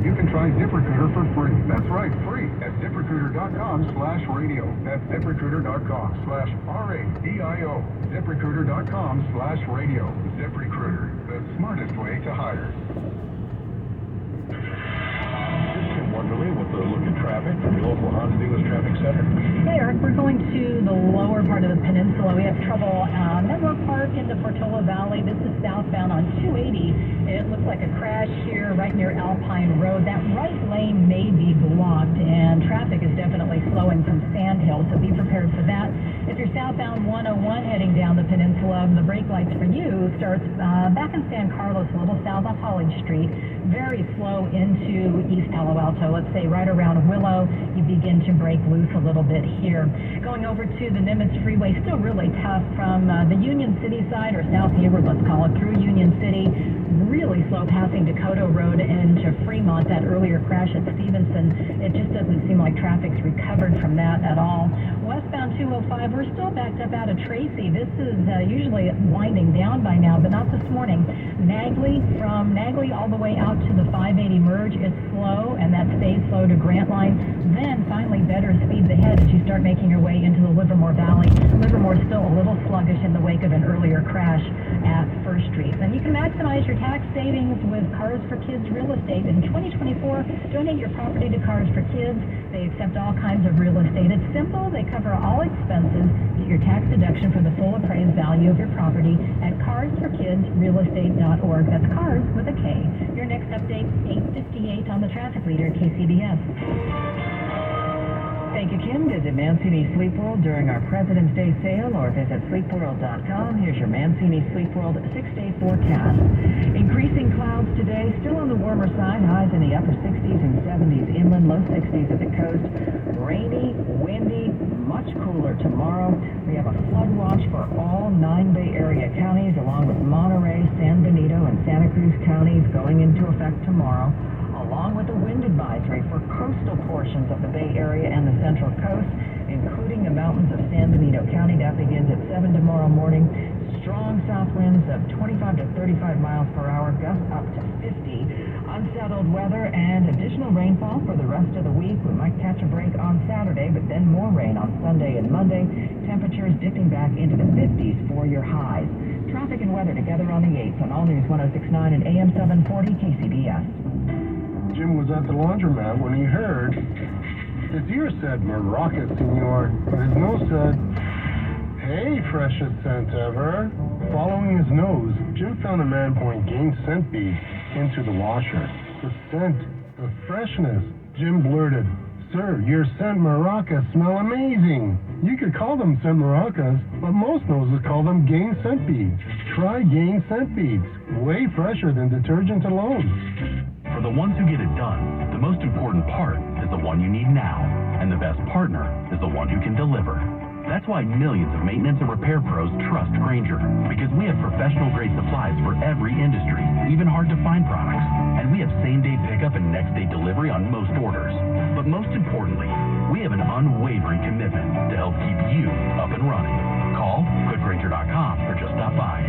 You can try ZipRecruiter for free. That's right, free at ZipRecruiter.com/radio. That's ZipRecruiter.com/RADIO. ZipRecruiter.com/radio. ZipRecruiter, the smartest way to hire. Wonderly with the look at traffic from your local Honda Dealers Traffic Center. Hey Eric, we're going to the lower part of the peninsula. We have trouble Menlo Park into Portola Valley. This is southbound on 280. It looks like a crash here right near Alpine Road. That right lane may be blocked and traffic is definitely slowing from Sand Hill, so be prepared for that. If you're southbound 101 heading down the peninsula, the brake lights for you starts back in San Carlos, a little south of Hollidge Street. Very slow into East Palo Alto. Let's say right around Willow, you begin to break loose a little bit here. Going over to the Nimitz Freeway, still really tough from the Union City side, or South Hayward, let's call it, through Union City. Really slow passing Dakota Road into Fremont. That earlier crash at Stevenson, it just doesn't seem like traffic's recovered from that at all. Westbound 205, we're still backed up out of Tracy. This is usually winding down by now, but not this morning. From Nagley all the way out to the 580 merge, it's slow, and that stays slow to Grant Line. Then finally better speeds ahead as you start making your way into the Livermore Valley. Livermore's still a little sluggish in the wake of an earlier crash at First Street. And you can maximize your tax savings with Cars for Kids Real Estate. In 2024, donate your property to Cars for Kids. They accept all kinds of real estate. It's simple. They cover all expenses. Get your tax deduction for the full appraised value of your property at carsforkidsrealestate.org. That's Cars with a K. Your next update, 8:58 on the Traffic Leader, KCBS. Thank you, Kim. Visit Mancini Sleep World during our President's Day sale or visit sleepworld.com. Here's your Mancini Sleep World 6-day forecast. Increasing clouds today, still on the warmer side, highs in the upper 60s and 70s inland, low 60s at the coast. Rainy, windy, much cooler tomorrow. We have a flood watch for all 9 Bay Area counties, along with Monterey, San Benito, and Santa Cruz counties going into effect tomorrow, along with a wind advisory for coastal portions of the Bay Area and the Central Coast, including the mountains of San Benito County. That begins at 7 tomorrow morning. Strong south winds of 25 to 35 miles per hour, gusts up to 50. Unsettled weather and additional rainfall for the rest of the week. We might catch a break on Saturday, but then more rain on Sunday and Monday. Temperatures dipping back into the 50s for your highs. Traffic and weather together on the 8th on All News 106.9 and AM 740 KCBS. Jim was at the laundromat when he heard his ear said Maraca, senor, but his nose said, "Hey, freshest scent ever." Following his nose, Jim found a man pouring Gain scent beads into the washer. The scent, the freshness. Jim blurted, "Sir, your scent maracas smell amazing." You could call them scent maracas, but most noses call them Gain scent beads. Try Gain scent beads. Way fresher than detergent alone. For the ones who get it done, the most important part is the one you need now, and the best partner is the one who can deliver. That's why millions of maintenance and repair pros trust Grainger, because we have professional-grade supplies for every industry, even hard-to-find products. And we have same-day pickup and next-day delivery on most orders. But most importantly, we have an unwavering commitment to help keep you up and running. Call, click Grainger.com, or just stop by.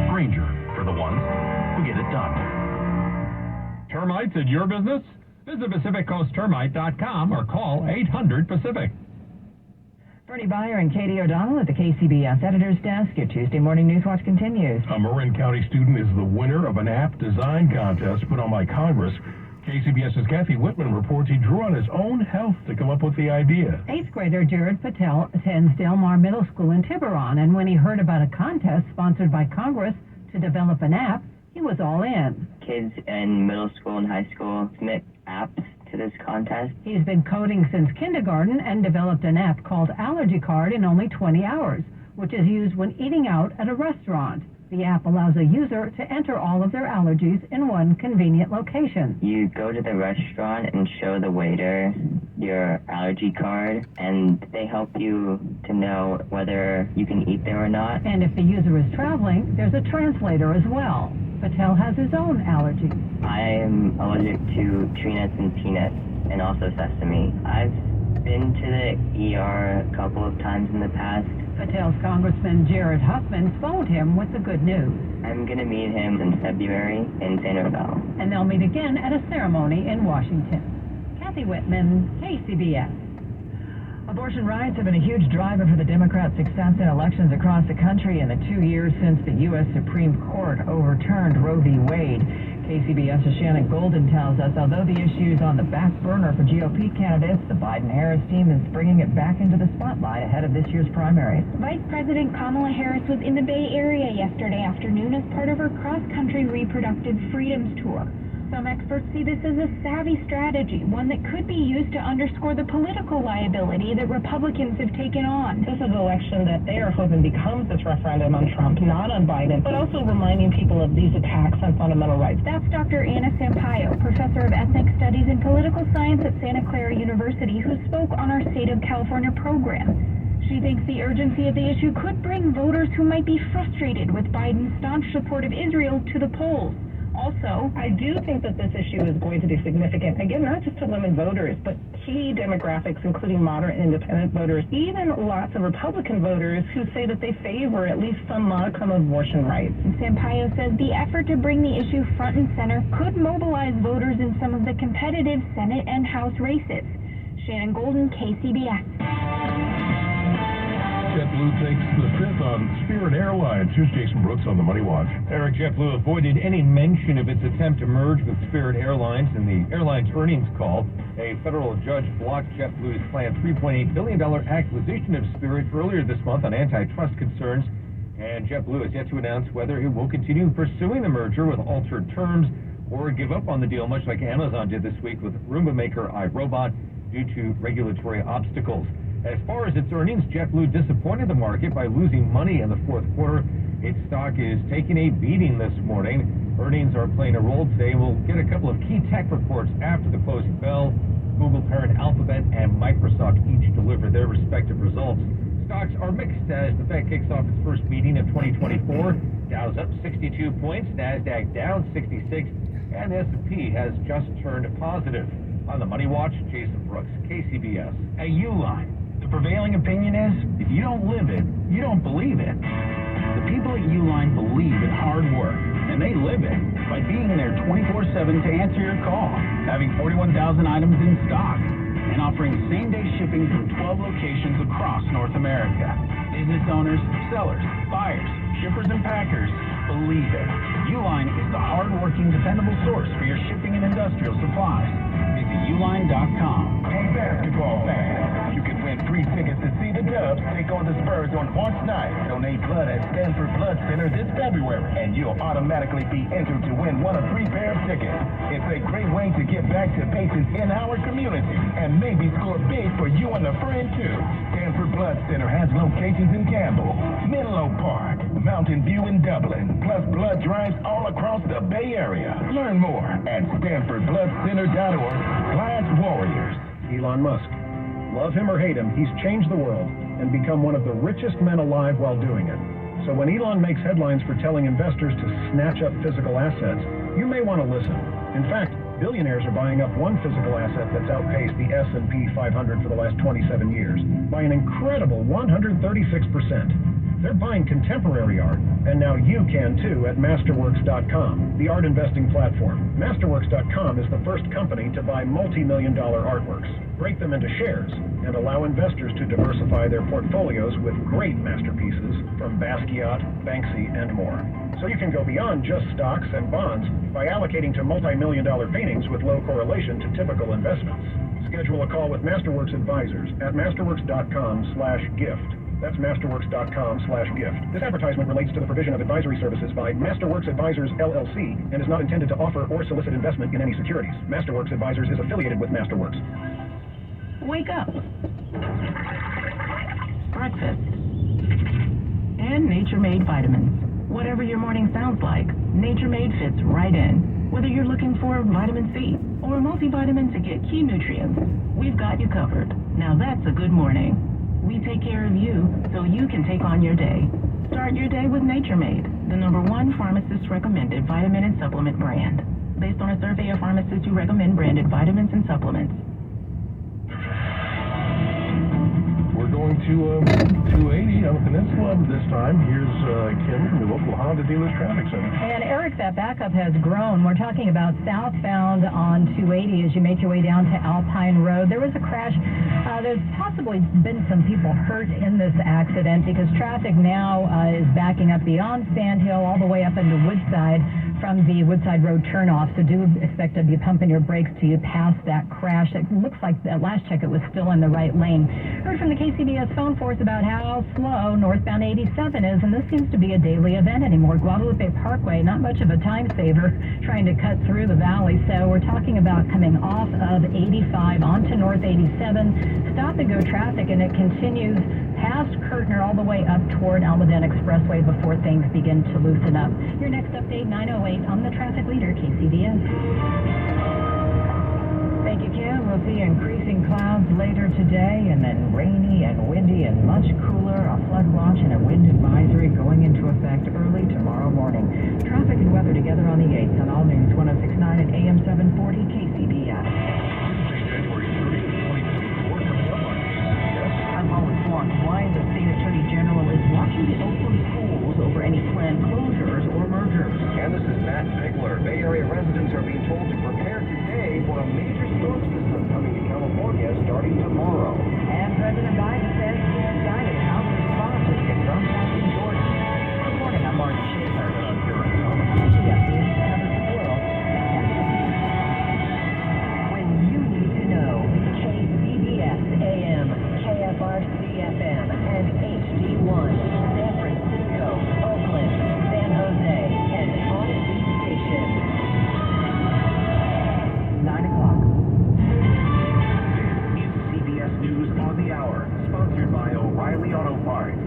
Grainger, for the ones who get it done. Termites in your business? Visit PacificCoastTermite.com or call 800-PACIFIC. Bernie Byer and Katie O'Donnell at the KCBS Editor's Desk. Your Tuesday Morning News Watch continues. A Marin County student is the winner of an app design contest put on by Congress. KCBS's Kathy Whitman reports he drew on his own health to come up with the idea. 8th grader Jared Patel attends Del Mar Middle School in Tiburon, and when he heard about a contest sponsored by Congress to develop an app, he was all in. Kids in middle school and high school submit apps to this contest. He's been coding since kindergarten and developed an app called Allergy Card in only 20 hours, which is used when eating out at a restaurant. The app allows a user to enter all of their allergies in one convenient location. You go to the restaurant and show the waiter your allergy card, and they help you to know whether you can eat there or not. And if the user is traveling, there's a translator as well. Patel has his own allergies. I am allergic to tree nuts and peanuts, and also sesame. I've been to the ER a couple of times in the past, Patel's Congressman Jared Huffman phoned him with the good news. I'm going to meet him in February in San Rafael. And they'll meet again at a ceremony in Washington. Kathy Whitman, KCBS. Abortion rights have been a huge driver for the Democrats' success in elections across the country in the 2 years since the U.S. Supreme Court overturned Roe v. Wade. KCBS's Shannon Golden tells us although the issue is on the back burner for GOP candidates, the Biden-Harris team is bringing it back into the spotlight ahead of this year's primaries. Vice President Kamala Harris was in the Bay Area yesterday afternoon as part of her cross-country Reproductive Freedoms tour. Some experts see this as a savvy strategy, one that could be used to underscore the political liability that Republicans have taken on. This is an election that they are hoping becomes this referendum on Trump, not on Biden, but also reminding people of these attacks on fundamental rights. That's Dr. Anna Sampaio, professor of ethnic studies and political science at Santa Clara University, who spoke on our State of California program. She thinks the urgency of the issue could bring voters who might be frustrated with Biden's staunch support of Israel to the polls. Also, I do think that this issue is going to be significant, again, not just to women voters, but key demographics, including moderate and independent voters, even lots of Republican voters who say that they favor at least some modicum of abortion rights. Sampaio says the effort to bring the issue front and center could mobilize voters in some of the competitive Senate and House races. Shannon Golden, KCBS. JetBlue takes the fifth on Spirit Airlines. Here's Jason Brooks on the Money Watch. Eric, JetBlue avoided any mention of its attempt to merge with Spirit Airlines in the airline's earnings call. A federal judge blocked JetBlue's planned $3.8 billion acquisition of Spirit earlier this month on antitrust concerns. And JetBlue has yet to announce whether it will continue pursuing the merger with altered terms or give up on the deal, much like Amazon did this week with Roomba maker iRobot due to regulatory obstacles. As far as its earnings, JetBlue disappointed the market by losing money in the fourth quarter. Its stock is taking a beating this morning. Earnings are playing a role today. We'll get a couple of key tech reports after the closing bell. Google parent Alphabet and Microsoft each deliver their respective results. Stocks are mixed as the Fed kicks off its first meeting of 2024. Dow's up 62 points, NASDAQ down 66, and the S&P has just turned positive. On the Money Watch, Jason Brooks, KCBS. At Uline, the prevailing opinion is, if you don't live it, you don't believe it. The people at Uline believe in hard work, and they live it by being there 24/7 to answer your call, having 41,000 items in stock, and offering same-day shipping from 12 locations across North America. Business owners, sellers, buyers, shippers, and packers believe it. Uline is the hard-working, dependable source for your shipping and industrial supplies. Visit uline.com. Hey, basketball fans, you can win free tickets to see the Dubs take on the Spurs on March 9th. Donate blood at Stanford Blood Center this February, and you'll automatically be entered to win one of 3 pair of tickets. It's a great way to get back to basics in our community, and maybe score big for you and a friend too. Stanford Blood Center has locations in Campbell, Menlo Park, Mountain View, and Dublin, plus blood drives all across the Bay Area. Learn more at StanfordBloodCenter.org/Warriors. Elon Musk. Love him or hate him, he's changed the world and become one of the richest men alive while doing it. So when Elon makes headlines for telling investors to snatch up physical assets, you may want to listen. In fact, billionaires are buying up one physical asset that's outpaced the S&P 500 for the last 27 years by an incredible 136%. They're buying contemporary art, and now you can too at Masterworks.com, the art investing platform. Masterworks.com is the first company to buy multi-million-dollar artworks, break them into shares, and allow investors to diversify their portfolios with great masterpieces from Basquiat, Banksy, and more. So you can go beyond just stocks and bonds by allocating to multi-million-dollar paintings with low correlation to typical investments. Schedule a call with Masterworks Advisors at masterworks.com/gift. That's masterworks.com/gift. This advertisement relates to the provision of advisory services by Masterworks Advisors, LLC, and is not intended to offer or solicit investment in any securities. Masterworks Advisors is affiliated with Masterworks. Wake up. Breakfast. And Nature-Made vitamins. Whatever your morning sounds like, Nature-Made fits right in. Whether you're looking for vitamin C or a multivitamin to get key nutrients, we've got you covered. Now that's a good morning. We take care of you so you can take on your day. Start your day with Nature-Made, the #1 pharmacist-recommended vitamin and supplement brand. Based on a survey of pharmacists who recommend branded vitamins and supplements. We're going to 280 on the peninsula. This time, here's Kim from the local Honda Dealers Traffic Center. And Eric, that backup has grown. We're talking about southbound on 280 as you make your way down to Alpine Road. There was a crash. There's possibly been some people hurt in this accident because traffic now is backing up beyond Sand Hill all the way up into Woodside from the Woodside Road turnoff. So do expect to be pumping your brakes till you pass that crash. It looks like at last check it was still in the right lane. Heard from the KCBS phone force about how slow northbound 87 is, and this seems to be a daily event anymore. Guadalupe Parkway, not much of a time saver trying to cut through the valley. So we're talking about coming off of 85 onto North 87, stop and go traffic, and it continues past Kirtner all the way up toward Almaden Expressway before things begin to loosen up. Your next update, 9:08 on the traffic leader, KCBS. Thank you, Kim. We'll see increasing clouds later today, and then rainy and windy and much cooler. A flood watch and a wind advisory going into effect early tomorrow morning. Traffic and weather together on the 8th on All News 106.9 and AM 740 KCBS. I'm Holly Swan. Why the state attorney general is watching the Oakland schools over any planned closures or mergers. And this is Matt Ziegler. Bay Area residents are being told to prepare today for a major storm system coming to California starting tomorrow. And President Biden says he has guided how to respond to the drone attack in Jordan. Good morning, I'm Martin Schaefer. And I'm Karen Thomas. When you need to know, KCBS AM, KFRC FM, and HD1, San Francisco, Oakland, San Jose, and all these stations. 9 o'clock. This is CBS News on the Hour, sponsored by O'Reilly Auto Parts.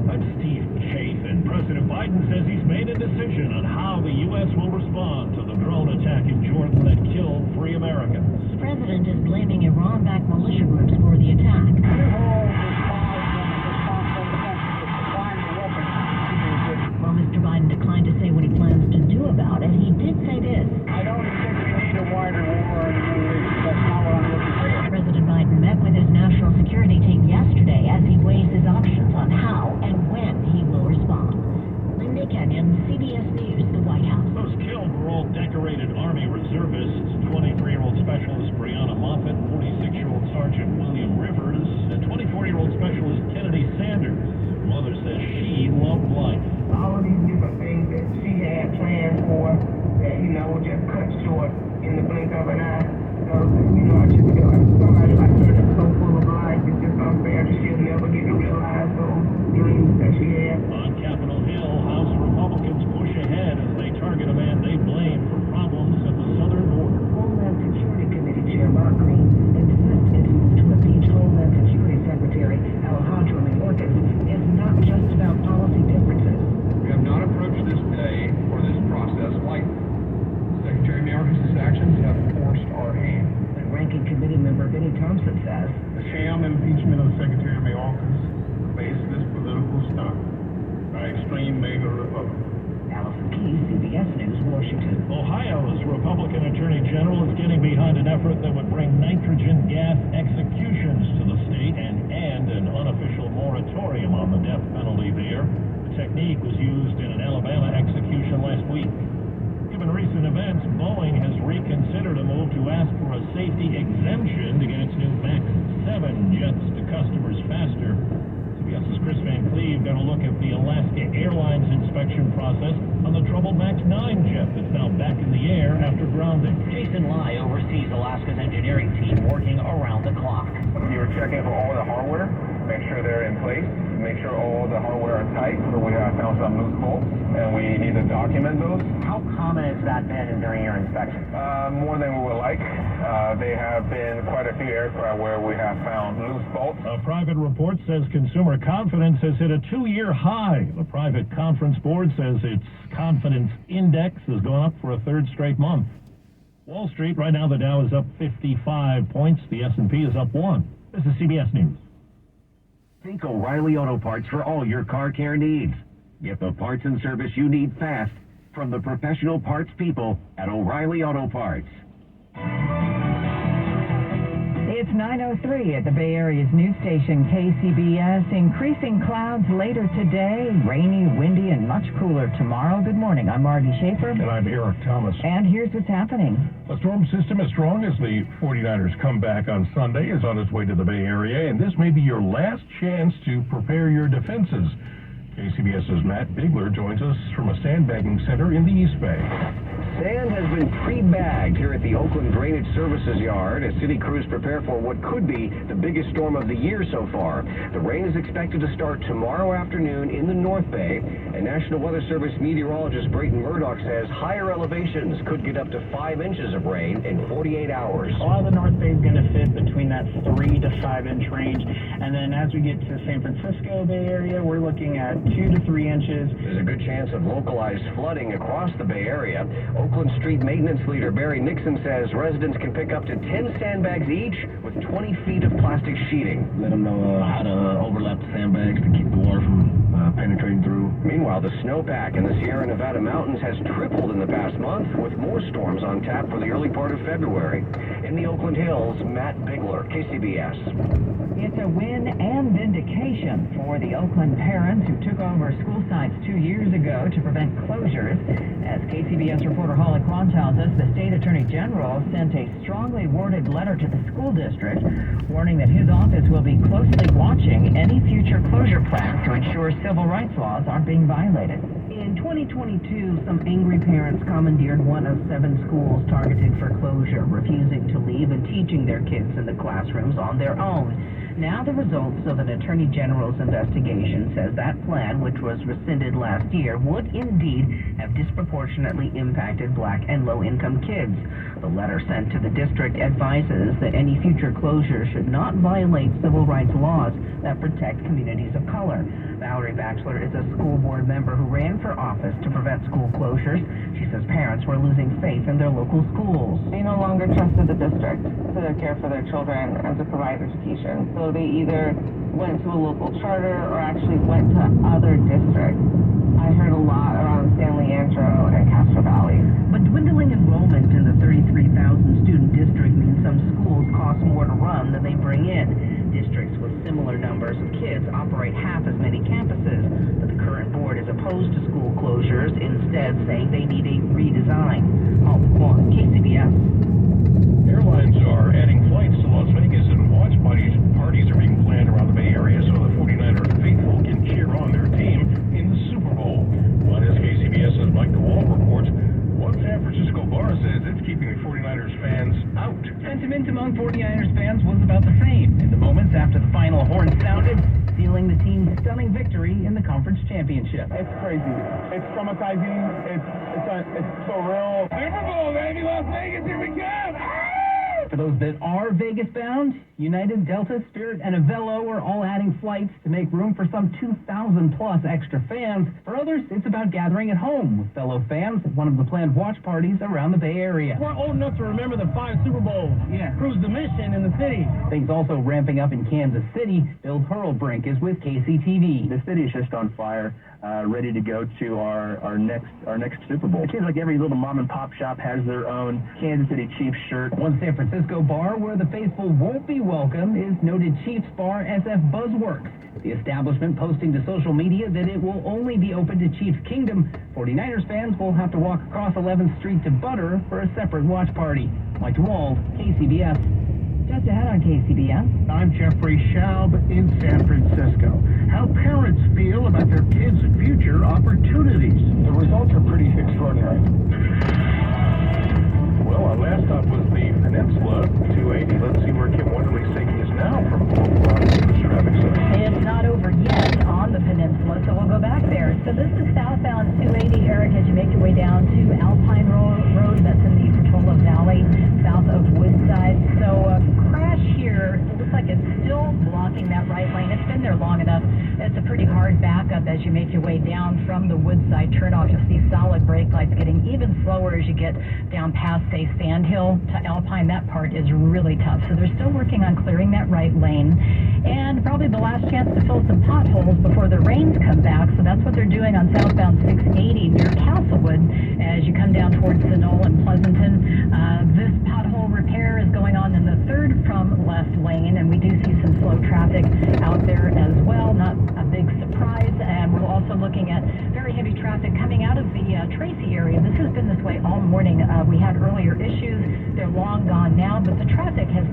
I'm Steve Chafin. President Biden says he's made a decision on how the U.S. will respond to the drone attack in Jordan that killed 3 Americans. The president is blaming Iran-backed militia groups for the attack. Well, Mr. Biden declined to say what he plans to do about it. He did say this. I don't think we need a wider war in the Middle East. That's not what I'm looking for. President Biden met with his national security team yesterday as he weighs his options on how and when he will respond. Linda Kenyon, CBS News, the White House. Those killed were all decorated Army reservists. 23-year-old Specialist Brianna Moffett, 46-year-old Sergeant William Rivers, and 24-year-old Specialist Kennedy Sanders. Mother says she loved life. All of these different things that she had planned for that, just cut short in the blink of an eye. So, I just feel like somebody like her that's so full of life, it's just unfair that she'll never get to realize those dreams that she had. On Capitol Hill, House Republicans push ahead as they target a man they blame for problems at the southern border. Homeland Security Committee Chair Mark Green insists its move to impeach Homeland Security Secretary Alejandro Mayorkas is not just about policy differences. We have not approached this day or this process lightly. Secretary Mayorkas' actions have forced our hand. And Ranking Committee member Benny Thompson says The sham impeachment of Secretary Mayorkas baseless political stunt by extreme MAGA Republicans. Allison Keyes, CBS News, Washington. Ohio's Republican Attorney General is getting behind an effort that would bring nitrogen gas executions to the state and end an unofficial moratorium on the death penalty there. The technique was used in an Alabama execution last week. Given recent events, Boeing has reconsidered a move to ask for a safety exemption to get its new MAX 7 jets to customers faster. CBS's Chris Van Cleve got a look at the Alaska Airlines inspection process on the troubled MAX 9 jet that's now back in the air after grounding. Jason Lai oversees Alaska's engineering team working around the clock. We were checking for all the hardware, make sure they're in place, make sure all the hardware are tight, so we have found some loose bolts, and we need to document those. How common has that been during your inspection? More than we would like. There have been quite a few aircraft where we have found loose bolts. A private report says consumer confidence has hit a 2-year high. The private conference board says its confidence index has gone up for a 3rd straight month. Wall Street, right now the Dow is up 55 points. The S&P is up 1. This is CBS News. Think O'Reilly Auto Parts for all your car care needs. Get the parts and service you need fast from the professional parts people at O'Reilly Auto Parts. It's 9:03 at the Bay Area's news station KCBS. Increasing clouds later today, rainy, windy, and much cooler tomorrow. Good morning. I'm Marty Schaefer. And I'm Eric Thomas. And here's what's happening. A storm system as strong as the 49ers comeback on Sunday is on its way to the Bay Area, and this may be your last chance to prepare your defenses. KCBS's Matt Bigler joins us from a sandbagging center in the East Bay. Sand has been pre-bagged here at the Oakland Drainage Services Yard as city crews prepare for what could be the biggest storm of the year so far. The rain is expected to start tomorrow afternoon in the North Bay, and National Weather Service meteorologist Brayton Murdoch says higher elevations could get up to 5 inches of rain in 48 hours. A lot of the North Bay is going to fit between that 3 to 5 inch range, and then as we get to San Francisco Bay Area, we're looking at 2 to 3 inches. There's a good chance of localized flooding across the Bay Area. Oakland Street Maintenance Leader Barry Nixon says residents can pick up to 10 sandbags each with 20 feet of plastic sheeting. Let them know how to overlap the sandbags to keep the water from penetrating through. Meanwhile, the snowpack in the Sierra Nevada mountains has tripled in the past month, with more storms on tap for the early part of February. In the Oakland Hills, Matt Bigler, KCBS. It's a win and vindication for the Oakland parents who took over school sites 2 years ago to prevent closures. As KCBS reporter Holly Kwan tells us, the state attorney general sent a strongly worded letter to the school district warning that his office will be closely watching any future closure plans to ensure civil rights laws aren't being violated. In 2022, some angry parents commandeered one of 7 schools targeted for closure, refusing to leave and teaching their kids in the classrooms on their own. Now the results of an attorney general's investigation says that plan, which was rescinded last year, would indeed have disproportionately impacted black and low-income kids. The letter sent to the district advises that any future closure should not violate civil rights laws that protect communities of color. Valerie Batchelor is a school board member who ran for office to prevent school closures. She says parents were losing faith in their local schools. They no longer trusted the district to care for their children and to provide education. So they either went to a local charter or actually went to other districts. I heard a lot around San Leandro and Castro Valley. But dwindling enrollment in the 33,000 student district means some schools cost more to run than they bring in. Districts with similar numbers of kids operate half as many campuses, but the current board is opposed to school closures, instead saying they need a redesign. Holly Kwan, KCBS. Airlines are adding flights to Las Vegas, and watch parties are being planned around the Bay Area so the 49er faithful can cheer on their team in the Super Bowl. But as KCBS's Mike DeWalt reports, one San Francisco bar says it's keeping the 49ers fans out. Sentiment among 49ers fans was about the same in the moments after the final horn sounded, sealing the team's stunning victory in the conference championship. It's crazy. It's traumatizing. It's so real. Super Bowl, baby, Las Vegas, here we go! For those that are Vegas-bound, United, Delta, Spirit, and Avelo are all adding flights to make room for some 2,000-plus extra fans. For others, it's about gathering at home with fellow fans at one of the planned watch parties around the Bay Area. We're old enough to remember the 5 Super Bowls. Yeah. Cruise the mission in the city. Things also ramping up in Kansas City. Bill Hurlbrink is with KCTV. The city is just on fire, ready to go to our next Super Bowl. It seems like every little mom and pop shop has their own Kansas City Chiefs shirt. One San Francisco bar where the faithful won't be welcome is noted Chiefs bar SF Buzzworks. The establishment posting to social media that it will only be open to Chiefs Kingdom. 49ers fans will have to walk across 11th Street to Butter for a separate watch party. Mike DeWalt, KCBS. Just ahead on KCBS. I'm Jeffrey Schaub in San Francisco. How parents feel about their kids' future opportunities. The results are pretty extraordinary. Well, our last stop was the Peninsula, 280. Let's see where Kim Wonderly's taking us now from the traffic center. It's not over yet on the Peninsula, so we'll go back there. So this is southbound 280, Eric, as you make your way down to Alpine Road. That's in the Portola Valley, south of Woodside. So crash here. It looks like it's still blocking that right lane. It's been there long enough. It's a pretty hard backup as you make your way down from the Woodside turnoff. You'll see solid brake lights getting even slower as you get down past, say, Sandhill to Alpine. That part is really tough. So they're still working on clearing that right lane. And probably the last chance to fill some potholes before the rains come back. So that's what they're doing on southbound 680 near Castlewood as you come down towards Sunol and Pleasanton. This pothole repair is going on in the 3rd from left. left lane, and we do see some slow traffic out there as well. Not a big surprise, and we're also looking at very heavy traffic coming out of the Tracy area. This has been this way all morning. We had earlier issues. They're long gone now, but the traffic